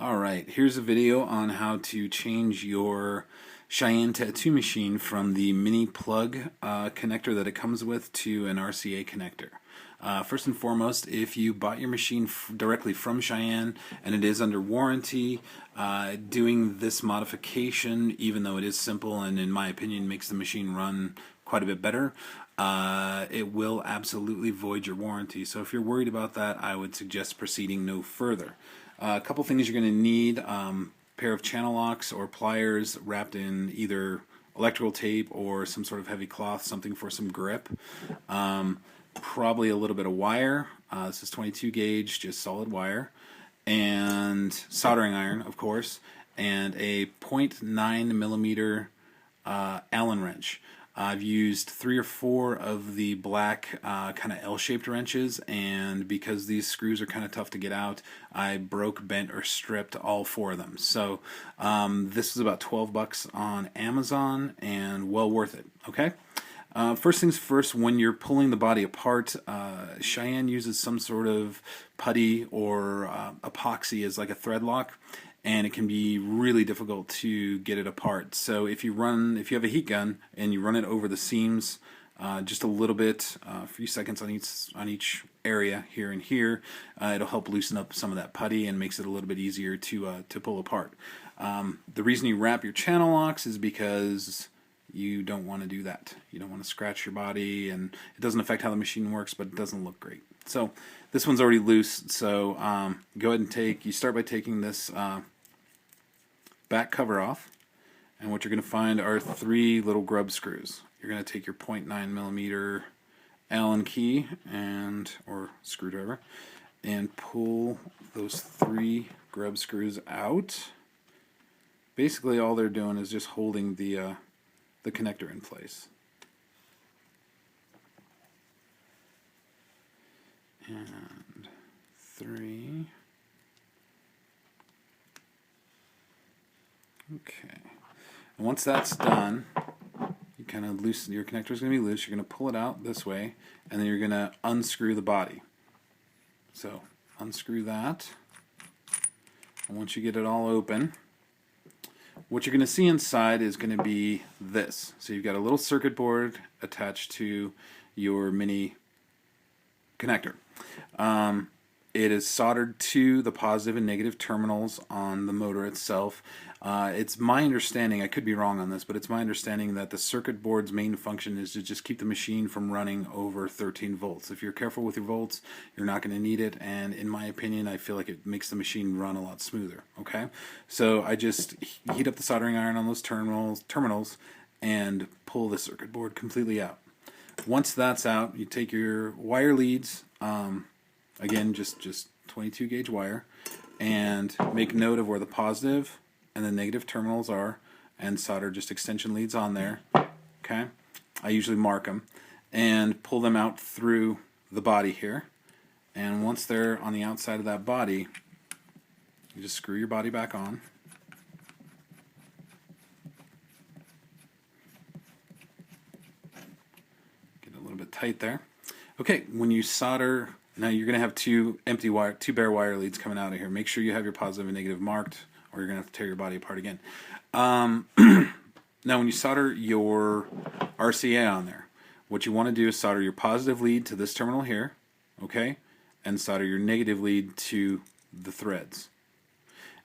Alright, here's a video on how to change your Cheyenne tattoo machine from the mini plug connector that it comes with to an RCA connector. First and foremost, if you bought your machine directly from Cheyenne and it is under warranty, doing this modification, even though it is simple and in my opinion makes the machine run quite a bit better, it will absolutely void your warranty. So if you're worried about that, I would suggest proceeding no further. A couple things you're going to need: pair of channel locks or pliers wrapped in either electrical tape or some sort of heavy cloth, something for some grip. Probably a little bit of wire. This is 22 gauge, just solid wire, and soldering iron, of course, and a 0.9 millimeter Allen wrench. I've used 3 or 4 of the black kind of L-shaped wrenches, and because these screws are kind of tough to get out, I broke, bent, or stripped all 4 of them. So this is about 12 bucks on Amazon, and well worth it. Okay. First things first, when you're pulling the body apart, Cheyenne uses some sort of putty or epoxy as like a thread lock, and it can be really difficult to get it apart. So if you have a heat gun and you run it over the seams just a little bit, a few seconds on each area here and here, it'll help loosen up some of that putty and makes it a little bit easier to pull apart. The reason you wrap your channel locks is because you don't want to do that. You don't want to scratch your body, and it doesn't affect how the machine works, but it doesn't look great. So this one's already loose, so go ahead and you start by taking this back cover off, and what you're going to find are 3 little grub screws. You're going to take your 0.9 millimeter Allen key or screwdriver and pull those 3 grub screws out. Basically all they're doing is just holding the connector in place. And 3. Okay. And once that's done, you kind of loosen, your connector is going to be loose. You're going to pull it out this way, and then you're going to unscrew the body. So unscrew that. And once you get it all open, what you're going to see inside is going to be this. So you've got a little circuit board attached to your mini connector. It is soldered to the positive and negative terminals on the motor itself. It's my understanding, I could be wrong on this, but it's my understanding that the circuit board's main function is to just keep the machine from running over 13 volts. If you're careful with your volts, you're not going to need it, and in my opinion, I feel like it makes the machine run a lot smoother. Okay, so I just heat up the soldering iron on those terminals and pull the circuit board completely out. Once that's out, you take your wire leads, again, just 22 gauge wire, and make note of where the positive and the negative terminals are, and solder just extension leads on there. Okay, I usually mark them and pull them out through the body here, and once they're on the outside of that body, you just screw your body back on. Get a little bit tight there. Okay, when you solder, now you're going to have 2 bare wire leads coming out of here. Make sure you have your positive and negative marked, or you're going to have to tear your body apart again. Now when you solder your RCA on there, what you want to do is solder your positive lead to this terminal here, okay, and solder your negative lead to the threads.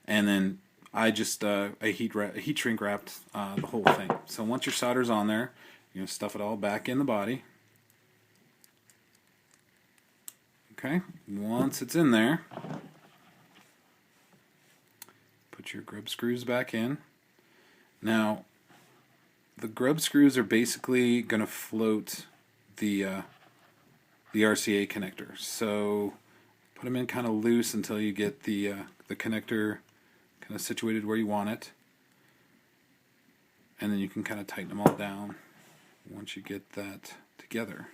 And then I just heat shrink wrapped the whole thing. So once your solder's on there, you're going to stuff it all back in the body. Okay, once it's in there, put your grub screws back in. Now, the grub screws are basically going to float the RCA connector. So put them in kind of loose until you get the connector kind of situated where you want it, and then you can kind of tighten them all down once you get that together.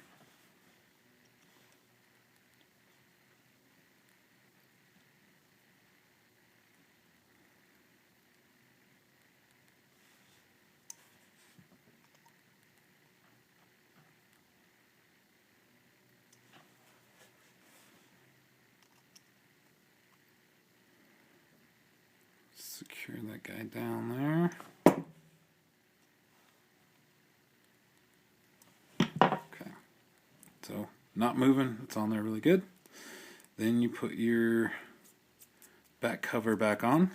sure that guy down there. Okay, so not moving, it's on there really good. Then you put your back cover back on.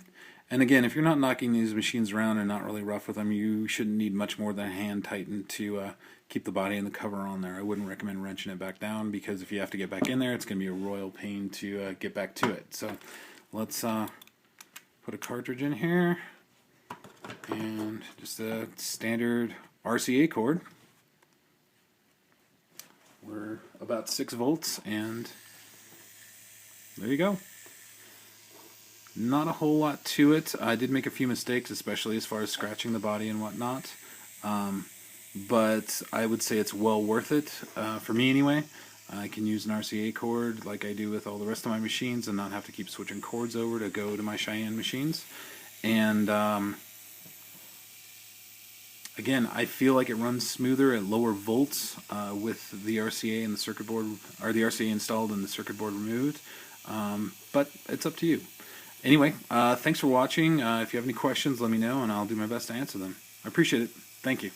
And again, if you're not knocking these machines around and not really rough with them, you shouldn't need much more than a hand tighten to keep the body and the cover on there. I wouldn't recommend wrenching it back down, because if you have to get back in there, it's going to be a royal pain to get back to it. So let's put a cartridge in here, and just a standard RCA cord. We're about 6 volts, and there you go. Not a whole lot to it. I did make a few mistakes, especially as far as scratching the body and whatnot. But I would say it's well worth it, for me anyway. I can use an RCA cord like I do with all the rest of my machines and not have to keep switching cords over to go to my Cheyenne machines. And again, I feel like it runs smoother at lower volts with the RCA and the circuit board, or the RCA installed and the circuit board removed. But it's up to you. Anyway, thanks for watching. If you have any questions, let me know, and I'll do my best to answer them. I appreciate it. Thank you.